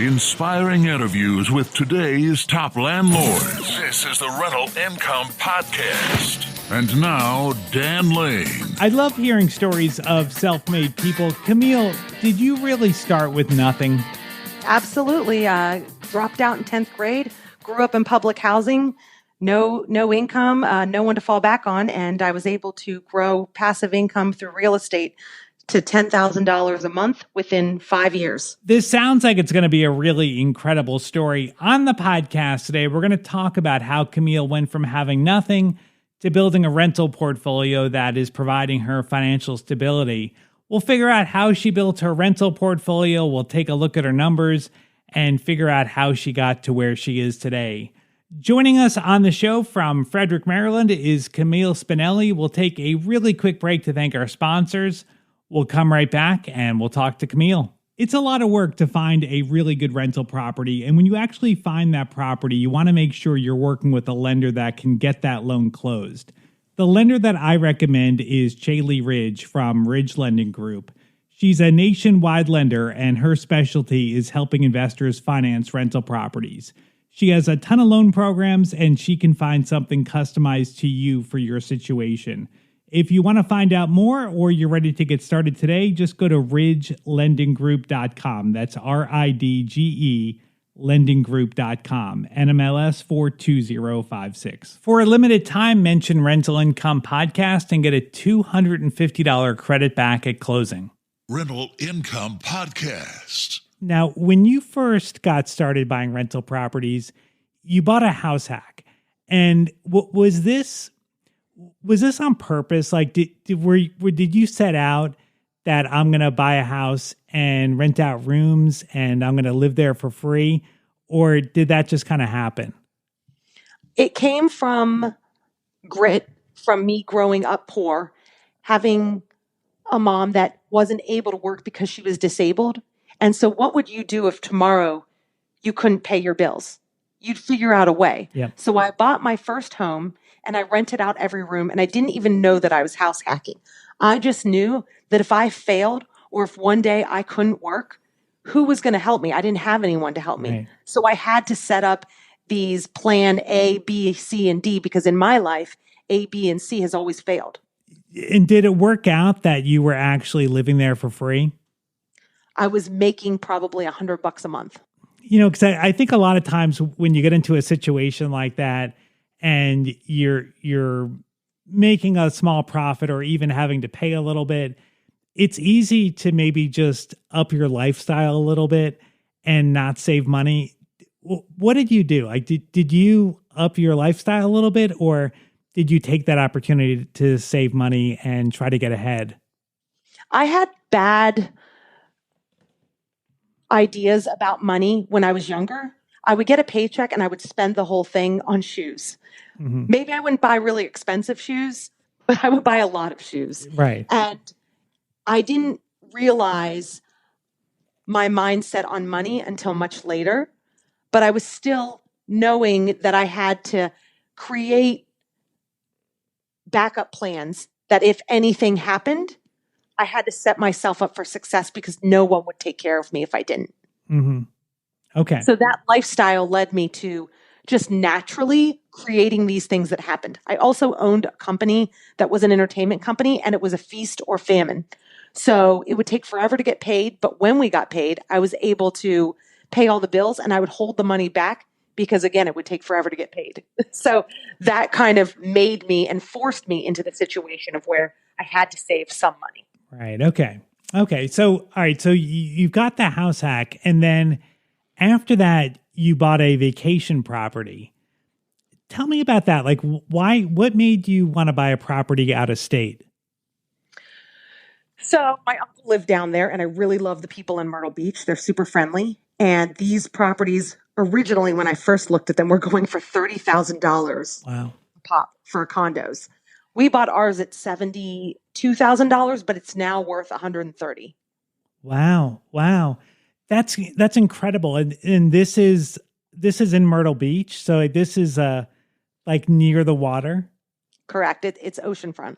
Inspiring interviews with today's top landlords. This is the Rental Income Podcast. And now, Dan Lane. I love hearing stories of self-made people. Camille, did you really start with nothing? Absolutely. Dropped out in 10th grade, grew up in public housing, no income, no one to fall back on, and I was able to grow passive income through real estate to $10,000 a month within 5 years. This sounds like it's going to be a really incredible story. On the podcast today, we're going to talk about how Camille went from having nothing to building a rental portfolio that is providing her financial stability. We'll figure out how she built her rental portfolio. We'll take a look at her numbers and figure out how she got to where she is today. Joining us on the show from Frederick, Maryland is Camille Spinelli. We'll take a really quick break to thank our sponsors. We'll come right back and we'll talk to Camille. It's a lot of work to find a really good rental property. And when you actually find that property, you want to make sure you're working with a lender that can get that loan closed. The lender that I recommend is Chaley Ridge from Ridge Lending Group. She's a nationwide lender and her specialty is helping investors finance rental properties. She has a ton of loan programs and she can find something customized to you for your situation. If you want to find out more or you're ready to get started today, just go to ridgelendinggroup.com. That's RIDGE lendinggroup.com. NMLS 42056. For a limited time, mention Rental Income Podcast and get a $250 credit back at closing. Rental Income Podcast. Now, when you first got started buying rental properties, you bought a house hack. And was this on purpose? Like, did you set out that I'm going to buy a house and rent out rooms and I'm going to live there for free? Or did that just kind of happen? It came from grit, from me growing up poor, having a mom that wasn't able to work because she was disabled. And so what would you do if tomorrow you couldn't pay your bills? You'd figure out a way. Yep. So I bought my first home and I rented out every room and I didn't even know that I was house hacking. I just knew that if I failed or if one day I couldn't work, who was going to help me? I didn't have anyone to help me. Right. So I had to set up these plan A, B, C, and D because in my life, A, B, and C has always failed. And did it work out that you were actually living there for free? I was making probably $100 a month. You know, because I think a lot of times when you get into a situation like that and you're making a small profit or even having to pay a little bit, it's easy to maybe just up your lifestyle a little bit and not save money. What did you do? Like, did you up your lifestyle a little bit, or did you take that opportunity to save money and try to get ahead? I had bad ideas about money when I was younger. I would get a paycheck and I would spend the whole thing on shoes. Mm-hmm. Maybe I wouldn't buy really expensive shoes, but I would buy a lot of shoes. Right. And I didn't realize my mindset on money until much later, but I was still knowing that I had to create backup plans that if anything happened, I had to set myself up for success because no one would take care of me if I didn't. Mm-hmm. Okay. So that lifestyle led me to just naturally creating these things that happened. I also owned a company that was an entertainment company, and it was a feast or famine. So it would take forever to get paid. But when we got paid, I was able to pay all the bills and I would hold the money back because, again, it would take forever to get paid. So that kind of made me and forced me into the situation of where I had to save some money. Right. Okay. So, all right. So you've got the house hack. And then after that, you bought a vacation property. Tell me about that. Like, what made you want to buy a property out of state? So my uncle lived down there and I really love the people in Myrtle Beach. They're super friendly. And these properties originally, when I first looked at them, were going for $30,000 wow. a pop for condos. We bought ours at $72,000, but it's now worth $130,000. Wow. That's incredible. And this is in Myrtle Beach. So this is like near the water. Correct. It's oceanfront.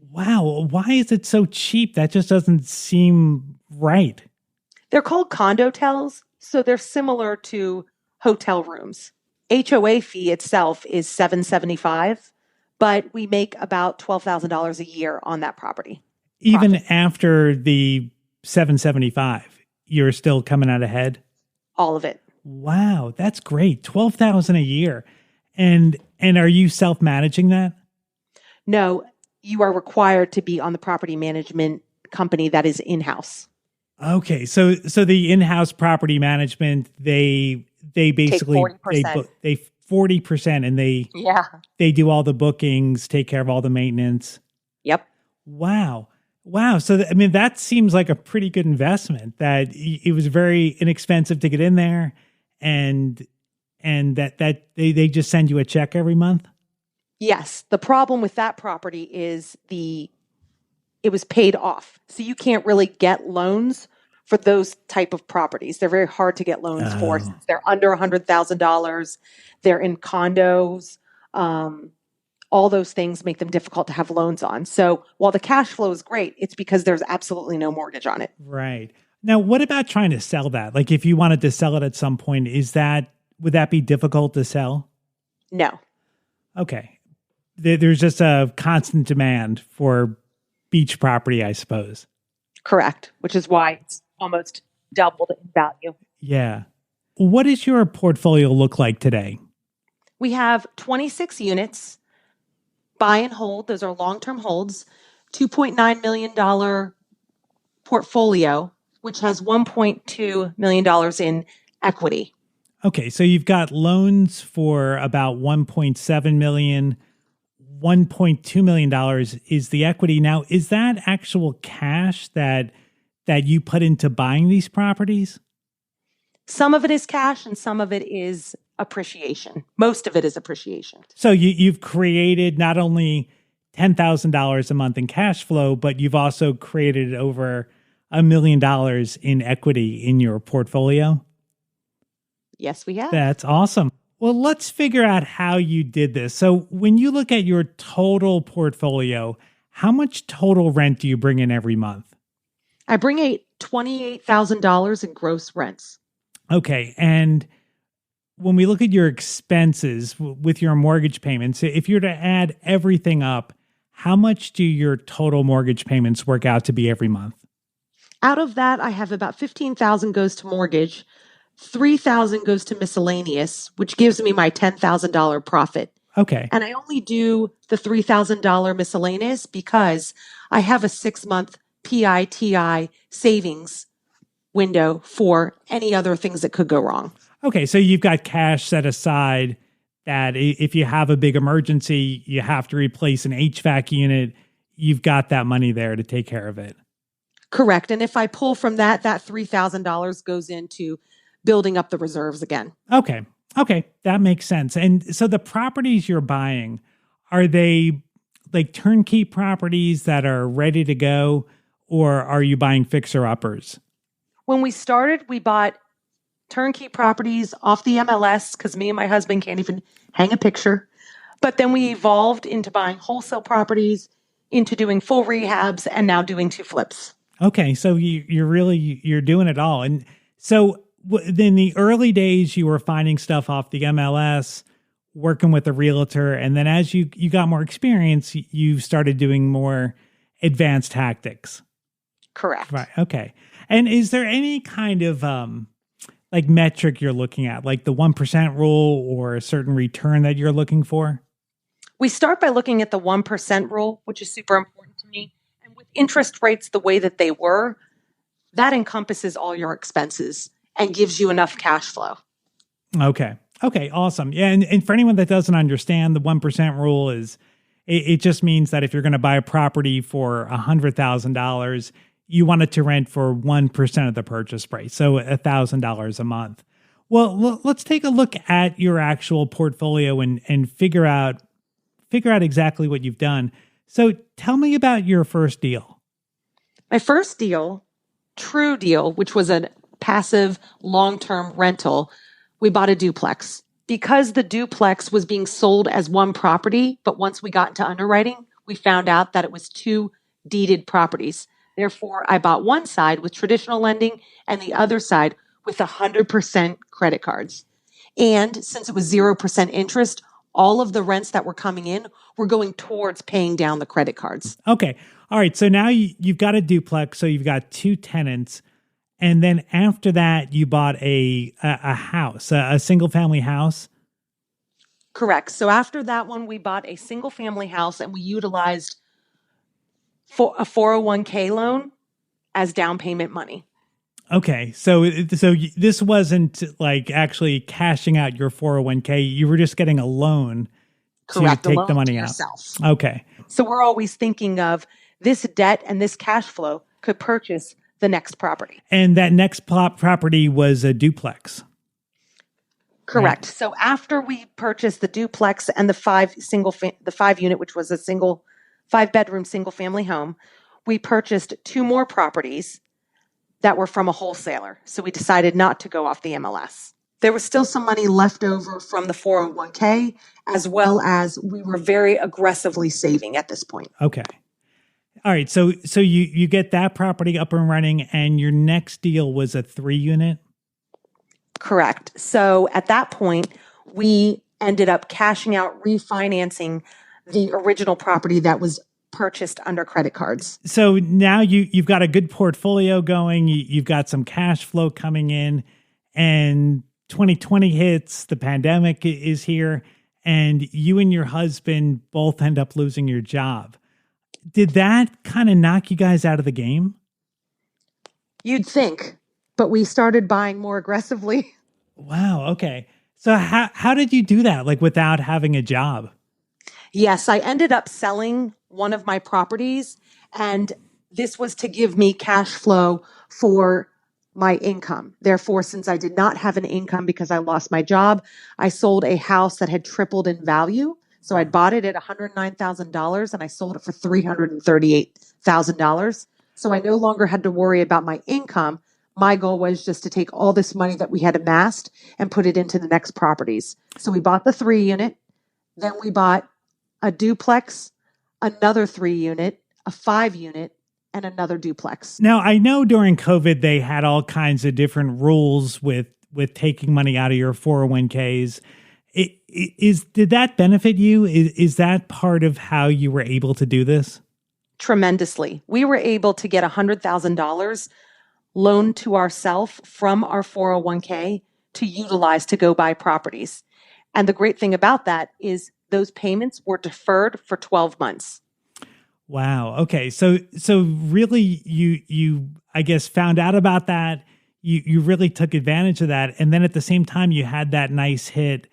Wow. Why is it so cheap? That just doesn't seem right. They're called condo-tels So they're similar to hotel rooms. HOA fee itself is $775, but we make about $12,000 a year on that property. Even Profit. after the 775, you're still coming out ahead? All of it. Wow, that's great. 12,000 a year. And are you self-managing that? No, you are required to be on the property management company that is in-house. Okay, so the in-house property management, they basically Take 40%. they 40%, and they do all the bookings, take care of all the maintenance. Yep. Wow. So I mean, that seems like a pretty good investment. That it was very inexpensive to get in there, and that they just send you a check every month. Yes. The problem with that property is it was paid off. So you can't really get loans for those type of properties. They're very hard to get loans for since they're under $100,000. They're in condos. All those things make them difficult to have loans on. So while the cash flow is great, it's because there's absolutely no mortgage on it. Right. Now, what about trying to sell that? Like if you wanted to sell it at some point, would that be difficult to sell? No. Okay. There's just a constant demand for beach property, I suppose. Correct. Which is why it's almost doubled in value. Yeah. What does your portfolio look like today? We have 26 units, buy and hold. Those are long-term holds, $2.9 million portfolio, which has $1.2 million in equity. Okay. So you've got loans for about $1.7 million. $1.2 million is the equity. Now, is that actual cash that you put into buying these properties? Some of it is cash and some of it is appreciation. Most of it is appreciation. So you've created not only $10,000 a month in cash flow, but you've also created over $1 million in equity in your portfolio? Yes, we have. That's awesome. Well, let's figure out how you did this. So when you look at your total portfolio, how much total rent do you bring in every month? I bring $28,000 in gross rents. Okay. And when we look at your expenses with your mortgage payments, if you're to add everything up, how much do your total mortgage payments work out to be every month? Out of that, I have about $15,000 goes to mortgage, $3,000 goes to miscellaneous, which gives me my $10,000 profit. Okay. And I only do the $3,000 miscellaneous because I have a 6-month PITI savings window for any other things that could go wrong. Okay. So you've got cash set aside that if you have a big emergency, you have to replace an HVAC unit, you've got that money there to take care of it. Correct. And if I pull from that $3,000 goes into building up the reserves again. Okay. That makes sense. And so the properties you're buying, are they like turnkey properties that are ready to go, or are you buying fixer-uppers? When we started, we bought turnkey properties off the MLS because me and my husband can't even hang a picture. But then we evolved into buying wholesale properties, into doing full rehabs, and now doing 2 flips. Okay. So you're doing it all. And so in the early days, you were finding stuff off the MLS, working with a realtor. And then as you got more experience, you started doing more advanced tactics. Correct. Right. Okay. And is there any kind of like metric you're looking at, like the 1% rule or a certain return that you're looking for? We start by looking at the 1% rule, which is super important to me. And with interest rates the way that they were, that encompasses all your expenses and gives you enough cash flow. Okay. Awesome. Yeah. And for anyone that doesn't understand, the 1% rule is, it just means that if you're going to buy a property for $100,000, you want it to rent for 1% of the purchase price. So $1,000 a month. Well, let's take a look at your actual portfolio and figure out exactly what you've done. So tell me about your first deal. My first deal, true deal, which was a passive long-term rental, we bought a duplex. Because the duplex was being sold as one property, but once we got into underwriting, we found out that it was 2 deeded properties. Therefore, I bought one side with traditional lending and the other side with 100% credit cards. And since it was 0% interest, all of the rents that were coming in were going towards paying down the credit cards. Okay. All right. So now you've got a duplex. So you've got 2 tenants. And then after that, you bought a house, a single family house. Correct. So after that one, we bought a single family house and we utilized for a 401k loan as down payment money. Okay. So this wasn't like actually cashing out your 401k. You were just getting a loan Correct. to take the money out. Yourself. Okay. So we're always thinking of this debt and this cash flow could purchase the next property. And that next property was a duplex. Correct. Right. So after we purchased the duplex and the 5 unit, which was a 5-bedroom single family home, we purchased 2 more properties that were from a wholesaler. So we decided not to go off the MLS. There was still some money left over from the 401k, as well as we were very aggressively saving at this point. Okay. All right. So you get that property up and running, and your next deal was a 3 unit? Correct. So at that point, we ended up cashing out, refinancing the original property that was purchased under credit cards. So now you've got a good portfolio going. You've got some cash flow coming in, and 2020 hits, the pandemic is here, and you and your husband both end up losing your job. Did that kind of knock you guys out of the game? You'd think, but we started buying more aggressively. Wow. Okay. So how did you do that? Like without having a job? Yes, I ended up selling one of my properties, and this was to give me cash flow for my income. Therefore, since I did not have an income because I lost my job, I sold a house that had tripled in value. So I bought it at $109,000 and I sold it for $338,000. So I no longer had to worry about my income. My goal was just to take all this money that we had amassed and put it into the next properties. So we bought the 3 unit, then we bought a duplex, another 3 unit, a 5 unit, and another duplex. Now, I know during COVID, they had all kinds of different rules with taking money out of your 401ks. Did that benefit you? Is that part of how you were able to do this? Tremendously. We were able to get $100,000 loaned to ourselves from our 401k to utilize to go buy properties. And the great thing about that is those payments were deferred for 12 months. Wow. Okay. So really you I guess found out about that. You really took advantage of that. And then at the same time, you had that nice hit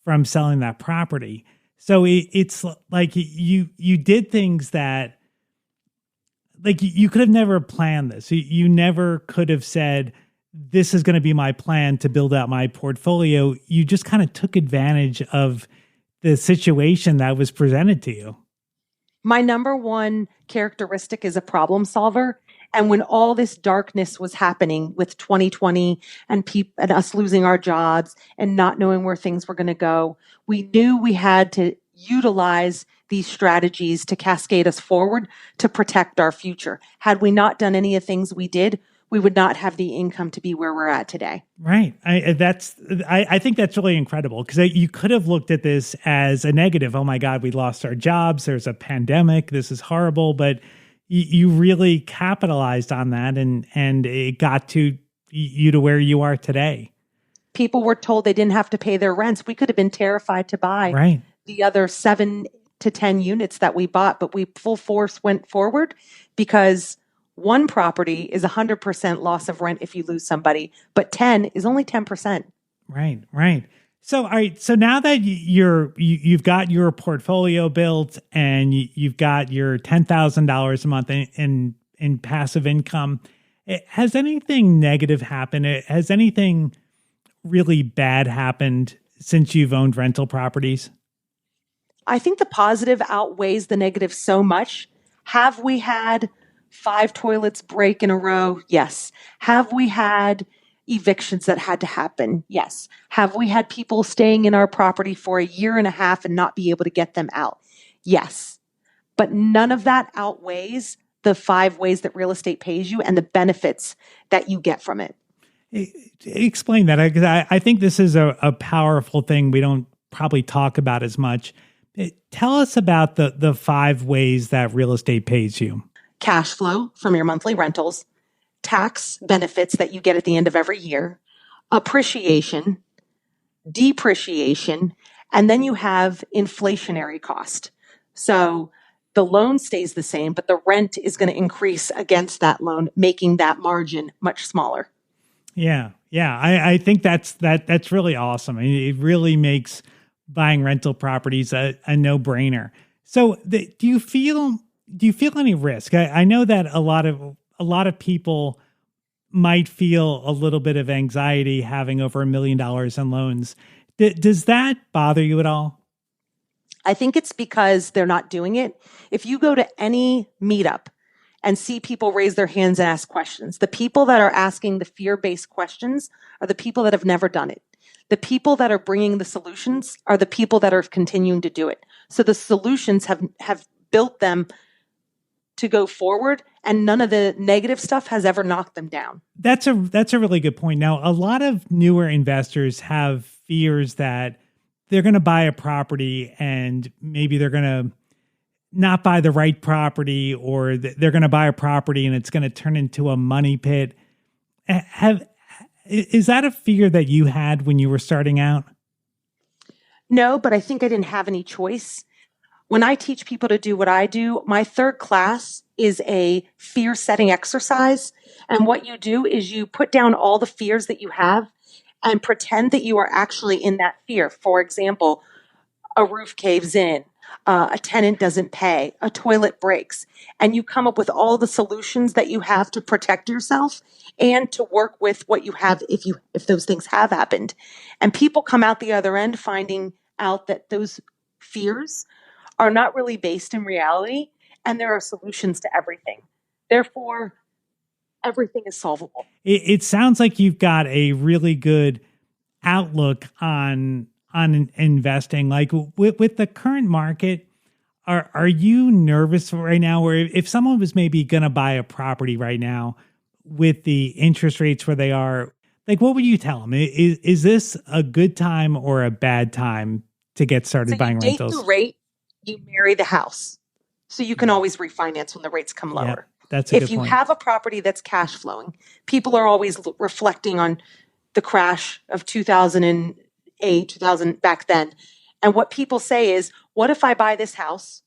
from selling that property. So it's like you did things that like you could have never planned this. You never could have said, this is going to be my plan to build out my portfolio. You just kind of took advantage of the situation that was presented to you. My number one characteristic is a problem solver. And when all this darkness was happening with 2020 and us losing our jobs and not knowing where things were going to go, we knew we had to utilize these strategies to cascade us forward to protect our future. Had we not done any of the things we did, we would not have the income to be where we're at today. Right. I think that's really incredible because you could have looked at this as a negative. Oh my God, we lost our jobs. There's a pandemic. This is horrible. But you really capitalized on that and it got you to where you are today. People were told they didn't have to pay their rents. We could have been terrified to buy the other 7 to 10 units that we bought, but we full force went forward because one property is 100% loss of rent if you lose somebody, but 10 is only 10%. Right. So, all right. So now that you've got your portfolio built and you've got your $10,000 a month in passive income, has anything negative happened? Has anything really bad happened since you've owned rental properties? I think the positive outweighs the negative so much. Have we had 5 toilets break in a row? Yes. Have we had evictions that had to happen? Yes. Have we had people staying in our property for a year and a half and not be able to get them out? Yes. But none of that outweighs the 5 ways that real estate pays you and the benefits that you get from it. Explain that, because I think this is a powerful thing we don't probably talk about as much. Tell us about the 5 ways that real estate pays you. Cash flow from your monthly rentals, tax benefits that you get at the end of every year, appreciation, depreciation, and then you have inflationary cost. So the loan stays the same, but the rent is going to increase against that loan, making that margin much smaller. Yeah. I think that's really awesome. I mean, it really makes buying rental properties a no-brainer. So do you feel any risk? I know that a lot of people might feel a little bit of anxiety having over $1 million in loans. Does that bother you at all? I think it's because they're not doing it. If you go to any meetup and see people raise their hands and ask questions, the people that are asking the fear-based questions are the people that have never done it. The people that are bringing the solutions are the people that are continuing to do it. So the solutions have built them to go forward, and none of the negative stuff has ever knocked them down. That's a really good point. Now, a lot of newer investors have fears that they're going to buy a property and maybe they're going to not buy the right property, or they're going to buy a property and it's going to turn into a money pit. Is that a fear that you had when you were starting out? No, but I think I didn't have any choice. When I teach people to do what I do, my 3rd class is a fear setting exercise. And what you do is you put down all the fears that you have and pretend that you are actually in that fear. For example, a roof caves in, a tenant doesn't pay, a toilet breaks, and you come up with all the solutions that you have to protect yourself and to work with what you have if those things have happened. And people come out the other end finding out that those fears are not really based in reality, and there are solutions to everything. Therefore, everything is solvable. It sounds like you've got a really good outlook on investing. Like with the current market, are you nervous right now? Or if someone was maybe going to buy a property right now with the interest rates where they are, like, what would you tell them? Is this a good time or a bad time to get started buying rentals? You date the rate, you marry the house. So you can always refinance when the rates come lower. Yep, that's a good point. If you have a property that's cash flowing, people are always reflecting on the crash of 2008, 2000 back then. And what people say is, what if I buy this house?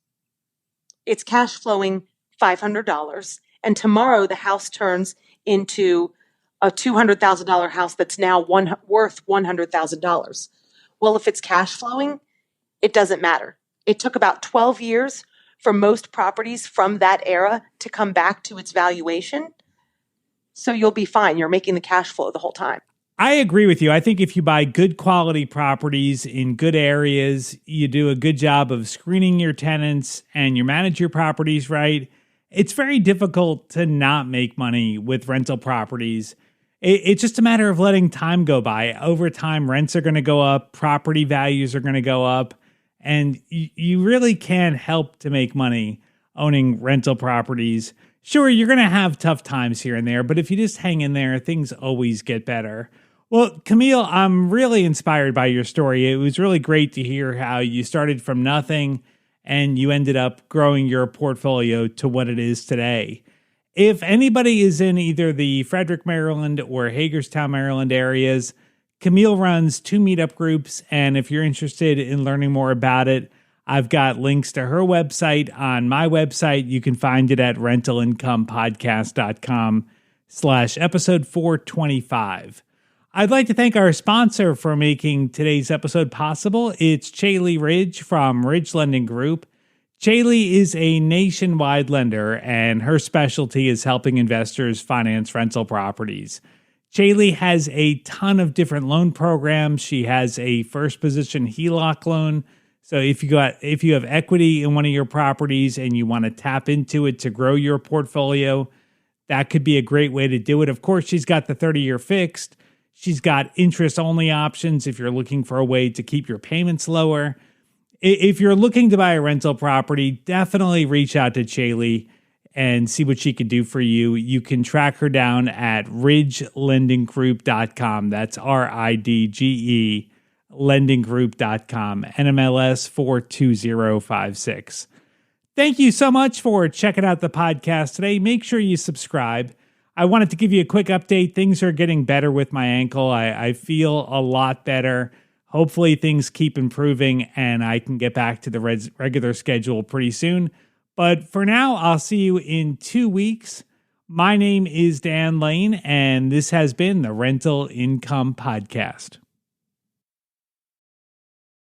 It's cash flowing $500, and tomorrow the house turns into a $200,000 house that's now worth $100,000. Well, if it's cash flowing, it doesn't matter. It took about 12 years for most properties from that era to come back to its valuation. So you'll be fine. You're making the cash flow the whole time. I agree with you. I think if you buy good quality properties in good areas, you do a good job of screening your tenants and you manage your properties right, it's very difficult to not make money with rental properties. It's just a matter of letting time go by. Over time, rents are going to go up, property values are going to go up, and you really can't help to make money owning rental properties. Sure, you're going to have tough times here and there, but if you just hang in there, things always get better. Well, Camille, I'm really inspired by your story. It was really great to hear how you started from nothing and you ended up growing your portfolio to what it is today. If anybody is in either the Frederick, Maryland or Hagerstown, Maryland areas, Camille runs 2 meetup groups, and if you're interested in learning more about it, I've got links to her website on my website. You can find it at rentalincomepodcast.com/episode 425. I'd like to thank our sponsor for making today's episode possible. It's Chaley Ridge from Ridge Lending Group. Chaley is a nationwide lender, and her specialty is helping investors finance rental properties. Chaley has a ton of different loan programs. She has a first position HELOC loan. So if you have equity in one of your properties and you want to tap into it to grow your portfolio, that could be a great way to do it. Of course, she's got the 30-year fixed. She's got interest-only options if you're looking for a way to keep your payments lower. If you're looking to buy a rental property, definitely reach out to Chaley and see what she can do for you. You can track her down at ridgelendinggroup.com. That's RIDGE lendinggroup.com, NMLS 42056. Thank you so much for checking out the podcast today. Make sure you subscribe. I wanted to give you a quick update. Things are getting better with my ankle. I feel a lot better. Hopefully things keep improving and I can get back to the regular schedule pretty soon. But for now, I'll see you in 2 weeks. My name is Dan Lane, and this has been the Rental Income Podcast.